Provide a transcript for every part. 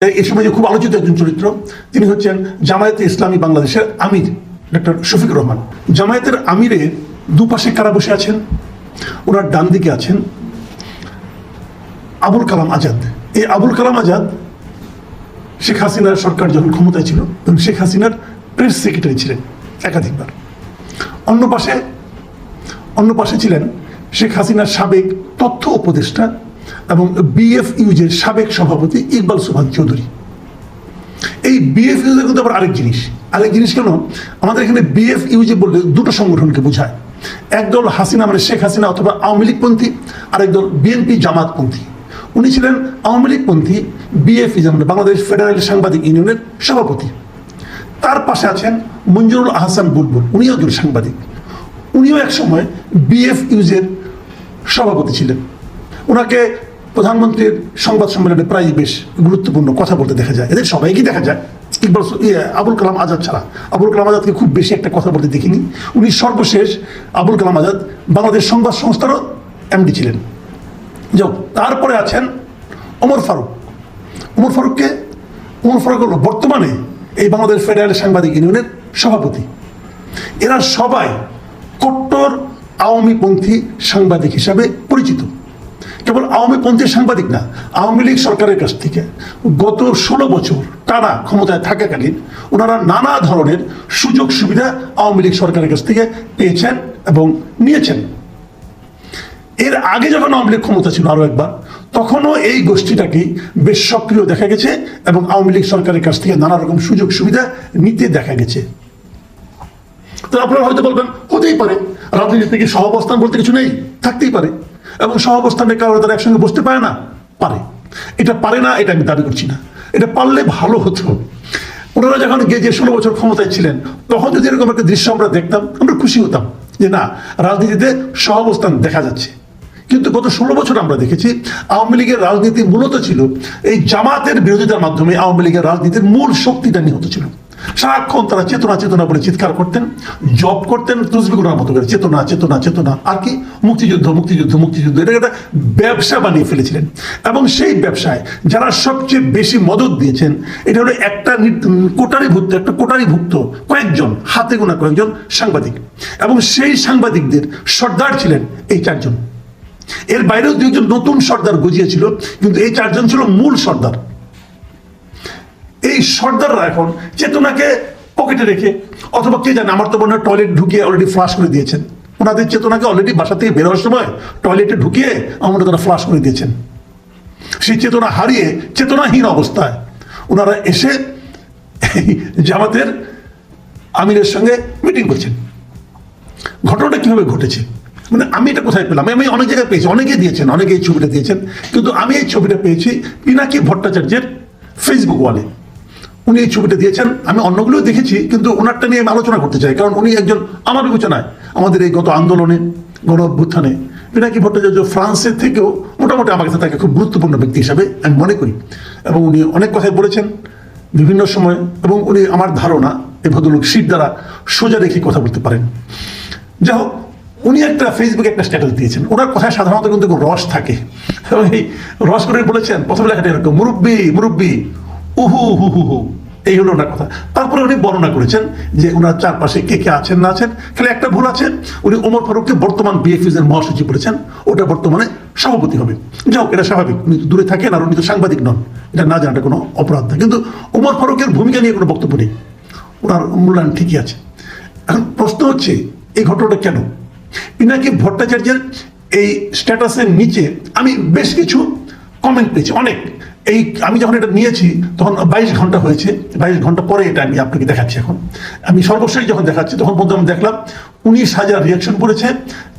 এই সময় যে খুব আলোচিত একজন চরিত্র, তিনি হচ্ছেন জামায়াতে ইসলামী বাংলাদেশের আমির ডক্টর শফিকুর রহমান। জামায়াতের আমিরে দুপাশে কারা বসে আছেন? ওনার ডান দিকে আছেন আবুল কালাম আজাদ। এই আবুল কালাম আজাদ শেখ হাসিনার সরকার যখন ক্ষমতায় ছিল তখন শেখ হাসিনার প্রেস সেক্রেটারি ছিলেন একাধিকবার। অন্য পাশে ছিলেন শেখ হাসিনার সাবেক তথ্য উপদেষ্টা এবং বিএফইউজের সাবেক সভাপতি ইকবাল সুবহান চৌধুরী। এই বিএফইউজের কিন্তু আবার আরেক জিনিস কেন? আমাদের এখানে বিএফইউজে বললে দুটো সংগঠনকে বোঝায়। একদল হাসিনা মানে শেখ হাসিনা অথবা আওয়ামী লীগপন্থী, আরেকদল বিএনপি জামাতপন্থী। উনি ছিলেন আওয়ামী লীগপন্থী বিএফইউজ মানে বাংলাদেশ ফেডারেল সাংবাদিক ইউনিয়নের সভাপতি। তার পাশে আছেন মঞ্জুরুল আহসান বুলবুল, উনিও একজন সাংবাদিক। উনিও একসময় বিএফইউজের সভাপতি ছিলেন। ওনাকে প্রধানমন্ত্রীর সংবাদ সম্মেলনে প্রায় বেশ গুরুত্বপূর্ণ কথা বলতে দেখা যায়। এদের সবাইকে দেখা যায়, ইকবাল আবুল কালাম আজাদ ছাড়া। আবুল কালাম আজাদকে খুব বেশি একটা কথা বলতে দেখিনি। উনি সর্বশেষ আবুল কালাম আজাদ বাংলাদেশ সংবাদ সংস্থারও এমডি ছিলেন। যাও, তারপরে আছেন ওমর ফারুক। ওমর ফারুক হল বর্তমানে এই বাংলাদেশ ফেডারেল সাংবাদিক ইউনিয়নের সভাপতি। এরা সবাই কট্টর আওয়ামীপন্থী সাংবাদিক হিসাবে পরিচিত। কেবল আওয়ামীপন্থী সাংবাদিক না, আওয়ামী লীগ সরকারের কাছ থেকে গত 16 বছর টানা ক্ষমতায় থাকাকালীন ওনারা নানা ধরনের সুযোগ সুবিধা আওয়ামী লীগ সরকারের কাছ থেকে পেয়েছেন এবং নিয়েছেন। এর আগে যখন আওয়ামী লীগ ক্ষমতা ছিল আরো একবার, তখনও এই গোষ্ঠীটাকেই বেশ সক্রিয় দেখা গেছে এবং আওয়ামী লীগ সরকারের কাছ থেকে নানা রকম সুযোগ সুবিধা নিতে দেখা গেছে। তো আপনারা হয়তো বলবেন, হতেই পারে, রাজনীতি থেকে সহাবস্থান বলতে কিছু নেই, থাকতেই পারে। এবং সহাবস্থানের কারণে তারা একসঙ্গে বসতে পারে না, পারে। এটা পারে না, এটা আমি দাবি করছি না। এটা পারলে ভালো হতো। ওনারা যখন গিয়ে যে 16 বছর ক্ষমতায় ছিলেন, তখন যদি এরকম একটা দৃশ্য আমরা দেখতাম, আমরা খুশি হতাম যে না, রাজনীতিতে সহাবস্থান দেখা যাচ্ছে। কিন্তু গত 16 বছর আমরা দেখেছি আওয়ামী লীগের রাজনীতি মূলত ছিল এই জামাতের বিরোধিতার মাধ্যমে আওয়ামী লীগের রাজনীতির মূল শক্তিটা নিহত ছিল। সারাক্ষণ তারা চেতনা বলে চিৎকার করতেন, জব করতেন তসবিহ করার মতো করে, চেতনা। আর কি মুক্তিযুদ্ধ, এটা একটা ব্যবসা বানিয়ে ফেলেছিলেন। এবং সেই ব্যবসায় যারা সবচেয়ে বেশি মদত দিয়েছেন, এটা হলো একটা কোটারিভুক্ত কয়েকজন, হাতে গোনা কয়েকজন সাংবাদিক। এবং সেই সাংবাদিকদের সর্দার ছিলেন এই 4 জন। এর বাইরেও 2 জন নতুন সর্দার গজিয়েছিল, কিন্তু এই 4 জন ছিল মূল সর্দার। এই সর্দাররা এখন চেতনাকে পকেটে রেখে, অথবা কে জানে, আমার তো মনে হয় টয়লেট ঢুকিয়ে অলরেডি ফ্লাশ করে দিয়েছেন। ওনাদের চেতনাকে অলরেডি বাসা থেকে বেরোবার সময় টয়লেটে ঢুকিয়ে আমরা তারা ফ্লাশ করে দিয়েছেন। সেই চেতনা হারিয়ে চেতনাহীন অবস্থায় ওনারা এসে জামাতের আমিরের সঙ্গে মিটিং করছেন। ঘটনাটা কিভাবে ঘটেছে, মানে আমি এটা কোথায় পেলাম? আমি অনেক জায়গায় পেয়েছি, অনেকে দিয়েছেন, অনেকে এই ছবিটা দিয়েছেন, কিন্তু আমি এই ছবিটা পেয়েছি পিনাকি ভট্টাচার্যের ফেসবুক ওয়ালে। উনি এই ছবিটা দিয়েছেন। আমি অন্যগুলোও দেখেছি, কিন্তু ওনারটা নিয়ে আমি আলোচনা করতে চাই, কারণ উনি একজন, আমার বিবেচনায় আমাদের এই গত আন্দোলনে, গণ অভ্যুত্থানে পিনাকি ভট্টাচার্য ফ্রান্সের থেকেও মোটামুটি আমার কাছে তাকে খুব গুরুত্বপূর্ণ ব্যক্তি হিসাবে আমি মনে করি। এবং উনি অনেক কথাই বলেছেন বিভিন্ন সময়, এবং উনি আমার ধারণা এই ভদ্রলোক শীত দ্বারা সোজা রেখে কথা বলতে পারেন। যাই হোক, উনি একটা ফেসবুকে একটা স্ট্যাটাস দিয়েছেন। ওনার কথায় সাধারণত কিন্তু রস থাকে। এই রস করে বলেছেন, প্রথম লেখাটা এরকম, মুরব্বি উহু হু হু হু, এই হলো ওনার কথা। তারপরে উনি বর্ণনা করেছেন যে ওনার চারপাশে কে কে আছেন না আছেন। খালি একটা ভুল আছে, উনি ওমর ফারুককে বর্তমান বিএফইউজের মহাসচিব বলেছেন, ওটা বর্তমানে সভাপতি হবে। যাও, এটা স্বাভাবিক, উনি দূরে থাকেন আর উনি তো সাংবাদিক নন, এটা না জানাটা কোনো অপরাধ না। কিন্তু ওমর ফারুকের ভূমিকা নিয়ে কোনো বক্তব্য নেই, ওনার মূল্যায়ন ঠিকই আছে। এখন প্রশ্ন হচ্ছে, এই ঘটনাটা কেন? পিনাকি ভট্টাচার্যের এই স্ট্যাটাসের নিচে আমি বেশ কিছু কমেন্ট পেয়েছি, অনেক। আমি যখন এটা নিয়েছি তখন 22 ঘন্টা হয়েছে, 22 ঘন্টা পরে এটা আমি আপনাকে দেখাচ্ছি। এখন আমি সর্বশেষ যখন দেখাচ্ছি তখন পর্যন্ত আমি দেখলাম 19,000 রিয়াকশন পড়েছে,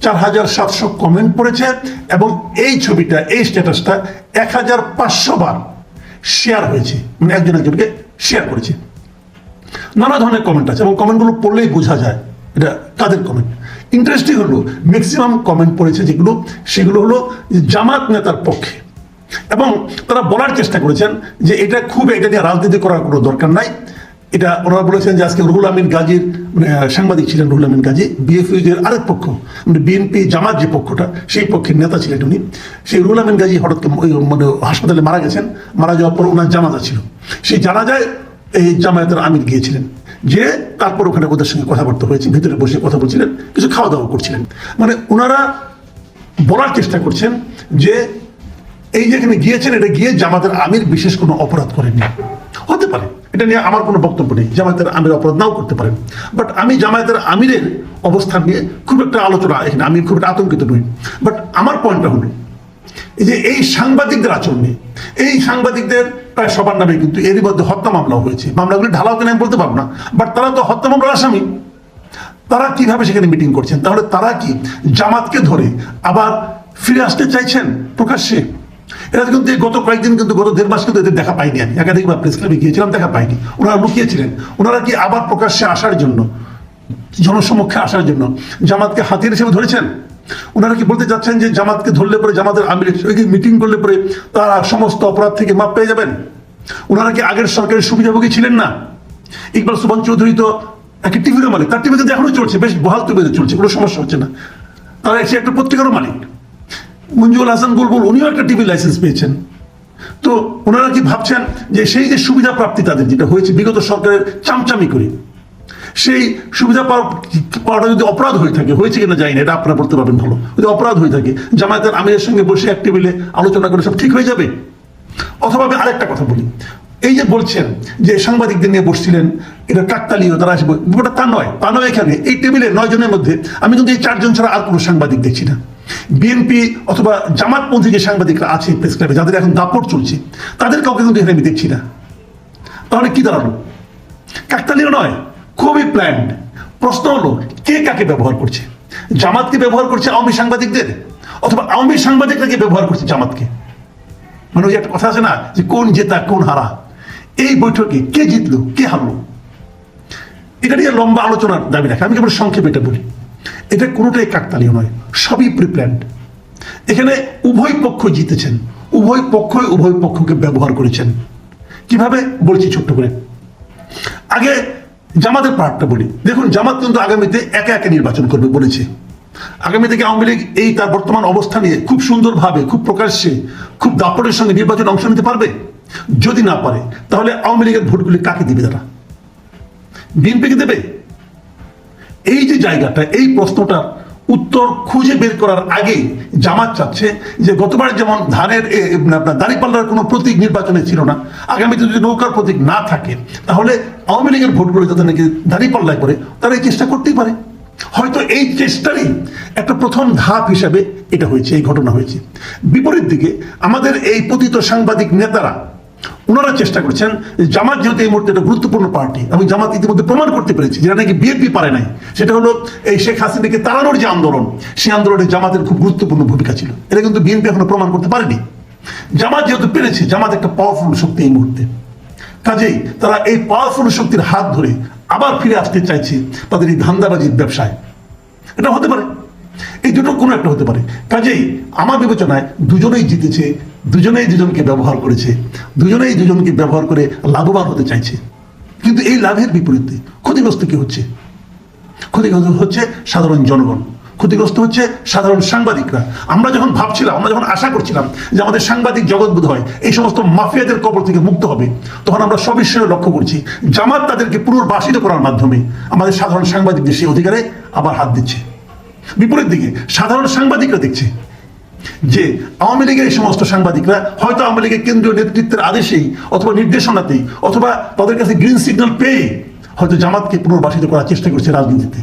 4,700 কমেন্ট পড়েছে, এবং এই ছবিটা, এই স্ট্যাটাসটা 1,500 বার শেয়ার হয়েছে, মানে একজনকে শেয়ার করেছে। নানা ধরনের কমেন্ট আছে, এবং কমেন্টগুলো পড়লেই বোঝা যায় এটা কাদের কমেন্ট। ইন্টারেস্টিং হলো, ম্যাক্সিমাম কমেন্ট পড়েছে সেগুলো হলো জামাত নেতার পক্ষে, এবং তারা বলার চেষ্টা করেছেন যে এটা নিয়ে রাজনীতি করার কোনো দরকার নাই, এটা ওনারা বলেছেন যে আজকে রুহুল আমিন গাজীর সাংবাদিক ছিলেন রুহুল আমিন গাজী, বিএফইউজের আরেক পক্ষ মানে বিএনপি জামাত যে পক্ষটা সেই পক্ষের নেতা ছিলেন উনি। সেই রুহুল আমিন গাজী হঠাৎ মানে হাসপাতালে মারা গেছেন। মারা যাওয়ার পর ওনার জানাজা ছিল। সেই জানাজায় এই জামায়াতের আমির গিয়েছিলেন, যে তারপর ওখানে ওদের সঙ্গে কথাবার্তা হয়েছে, ভিতরে বসে কথা বলছিলেন, কিছু খাওয়া দাওয়া করছিলেন। মানে ওনারা বলার চেষ্টা করছেন যে এই যেখানে গিয়েছেন এটা গিয়ে জামাতের আমির বিশেষ কোনো অপরাধ করেননি। হতে পারে, এটা নিয়ে আমার কোনো বক্তব্য নেই, জামায়াতের আমির অপরাধ নাও করতে পারেন। বাট আমি জামায়াতের আমিরের অবস্থান নিয়ে খুব একটা আলোচনা, এখানে আমি খুব একটা আতঙ্কিত নই। বাট আমার পয়েন্টটা হলো এই যে এই সাংবাদিকদের আচরণ নিয়ে, এই সাংবাদিকদের প্রায় সবার নামে কিন্তু এরই মধ্যে হত্যা মামলাও হয়েছে। মামলাগুলি ঢালাও কিনা আমি বলতে পারবো না, বাট তারা তো হত্যা মামলার আসামি। তারা কিভাবে সেখানে মিটিং করছেন? তাহলে তারা কি জামাতকে ধরে আবার ফিরে আসতে চাইছেন প্রকাশ্যে? এরা কিন্তু গত কয়েকদিন কিন্তু গত 1.5 মাস কিন্তু এদের দেখা পাইনি। আমি একাধিকবার প্রেস ক্লাবে গিয়েছিলাম, দেখা পাইনি। ওনারা লুকিয়েছিলেন। ওনারা কি আবার প্রকাশ্যে আসার জন্য, জনসমক্ষে আসার জন্য জামাতকে হাতিয়ার হিসেবে ধরেছেন? ওনারা কি বলতে চাচ্ছেন যে জামাতকে ধরলে পরে, জামাতের আমিরের সঙ্গে মিটিং করলে পরে তারা সমস্ত অপরাধ থেকে মাপ পেয়ে যাবেন? ওনারা কি আগের সরকারের সুবিধাভোগী ছিলেন না? ইকবাল সুবহান চৌধুরী তো একটা টিভির মালিক, তার টিভি কিন্তু এখনো চলছে, বেশ বহাল তবিয়তে চলছে, কোনো সমস্যা হচ্ছে না। তারা এসে একটা পত্রিকারও মালিক। মঞ্জুল হাসান বুলবুল উনিও একটা টিভি লাইসেন্স পেয়েছেন। তো ওনারা কি ভাবছেন যে সেই যে সুবিধা প্রাপ্তি তাদের যেটা হয়েছে বিগত সরকারের চামচামি করে, সেই সুবিধা পাওয়াটা যদি অপরাধ হয়ে থাকে, হয়েছে কিনা জানি না, এটা আপনারা বলতে পারবেন ভালো, যদি অপরাধ হয়ে থাকে জামায়াতের আমিরের সঙ্গে বসে এক টেবিলে আলোচনা করে সব ঠিক হয়ে যাবে? অথবা আমি আরেকটা কথা বলি, এই যে বলছেন যে সাংবাদিকদের নিয়ে বসছিলেন এটা কাকতালীয়, তারা আসবে, ব্যাপারটা তা নয়। তা নয়, এখানে এই টেবিলে 9 জনের মধ্যে আমি কিন্তু এই 4 জন ছাড়া আর কোনো সাংবাদিক দেখছি না। বিএনপি অথবা জামাতপন্থী যে সাংবাদিকরা আছে প্রেস ক্লাবে, যাদের এখন দাপট চলছে, তাদের কাউকে কিন্তু এখানে আমি দেখছি না। তাহলে কি দাঁড়ালো? কাকতালীয় নয়, খুবই প্ল্যান্ড। প্রশ্ন হলো কে কাকে ব্যবহার করছে? জামাতকে ব্যবহার করছে আওয়ামী সাংবাদিকদের, অথবা আওয়ামী সাংবাদিকরাকে ব্যবহার করছে জামাতকে? মানে ওই একটা কথা আছে না যে কোন জেতা কোন হারা, এই বৈঠকে কে জিতলো কে হারলো এটা নিয়ে লম্বা আলোচনার দাবি রাখে। আমি কেবল সংক্ষেপে এটা বলি, এটা কোনোটাই কাকতালীয় নয়, সবই প্রিপ্ল্যান্ড। এখানে উভয় পক্ষ জিতেছেন, উভয় পক্ষই উভয় পক্ষকে ব্যবহার করেছেন। কিভাবে বলছি ছোট্ট করে। আগে জামাতের পার্টটা বলি। দেখুন, জামাত কিন্তু আগামীতে একা একা নির্বাচন করবে বলেছে। আগামী থেকে আওয়ামী লীগ এই তার বর্তমান অবস্থা নিয়ে খুব সুন্দরভাবে, খুব প্রকাশ্যে, খুব দাপটের সঙ্গে নির্বাচনে অংশ নিতে পারবে? যদি না পারে তাহলে আওয়ামী লীগের ভোটগুলি কাকে দিবে? তারা বিএনপিকে দেবে? এই যে জায়গাটা, এই প্রশ্নটার উত্তর খুঁজে বের করার আগে জামাত চাচ্ছে যে গতবার যেমন ধানের আপনার দাঁড়িপাল্লার কোনো প্রতীক নির্বাচনে ছিল না, আগামীতে যদি নৌকার প্রতীক না থাকে তাহলে আওয়ামী লীগের ভোটগুলো যাতে নাকি দাঁড়িপাল্লায় করে, তারা এই চেষ্টা করতেই পারে। হয়তো এই চেষ্টারই একটা প্রথম ধাপ হিসাবে এটা হয়েছে, এই ঘটনা হয়েছে। বিপরীত দিকে আমাদের এই পতিত সাংবাদিক নেতারা, ওনারা চেষ্টা করছেন জামাত যেহেতু এই মুহূর্তে একটা গুরুত্বপূর্ণ পার্টি, এবং জামাত ইতিমধ্যে প্রমাণ করতে পেরেছে যেটা নাকি বিএনপি পারে নাই, সেটা হলো এই শেখ হাসিনাকে তাড়ানোর যে আন্দোলন, সেই আন্দোলনে জামাতের খুব গুরুত্বপূর্ণ ভূমিকা ছিল। এটা কিন্তু বিএনপি এখনো প্রমাণ করতে পারেনি। জামাত যেহেতু পেরেছে, জামাত একটা পাওয়ারফুল শক্তি এই মুহূর্তে, কাজেই তারা এই পাওয়ারফুল শক্তির হাত ধরে আবার ফিরে আসতে চাইছে তাদের এই ধান্দাবাজির ব্যবসায়। এটা হতে পারে, এই দুটো কোনো একটা হতে পারে। কাজেই আমার বিবেচনায় দুজনেই জিতেছে, দুজনেই দুজনকে ব্যবহার করেছে, দুজনেই দুজনকে ব্যবহার করে লাভবান হতে চাইছে। কিন্তু এই লাভের বিপরীতে ক্ষতিগ্রস্ত কি হচ্ছে? ক্ষতিগ্রস্ত হচ্ছে সাধারণ জনগণ, ক্ষতিগ্রস্ত হচ্ছে সাধারণ সাংবাদিকরা। আমরা যখন ভাবছিলাম, আমরা যখন আশা করছিলাম যে আমাদের সাংবাদিক জগৎ বোধ হয় এই সমস্ত মাফিয়াদের কবর থেকে মুক্ত হবে, তখন আমরা সবিষয়ে লক্ষ্য করছি জামাত তাদেরকে পুনর্বাসিত করার মাধ্যমে আমাদের সাধারণ সাংবাদিকদের সেই অধিকারে আবার হাত দিচ্ছে। বিপরীত দিকে সাধারণ সাংবাদিকরা দেখছে যে আওয়ামী লীগের এই সমস্ত সাংবাদিকরা হয়তো আওয়ামী লীগের কেন্দ্রীয় নেতৃত্বের আদেশেই অথবা নির্দেশনাতেই অথবা তাদের কাছে গ্রিন সিগন্যাল পেয়ে হয়তো জামাতকে পুনর্বাসিত করার চেষ্টা করছে রাজনীতিতে।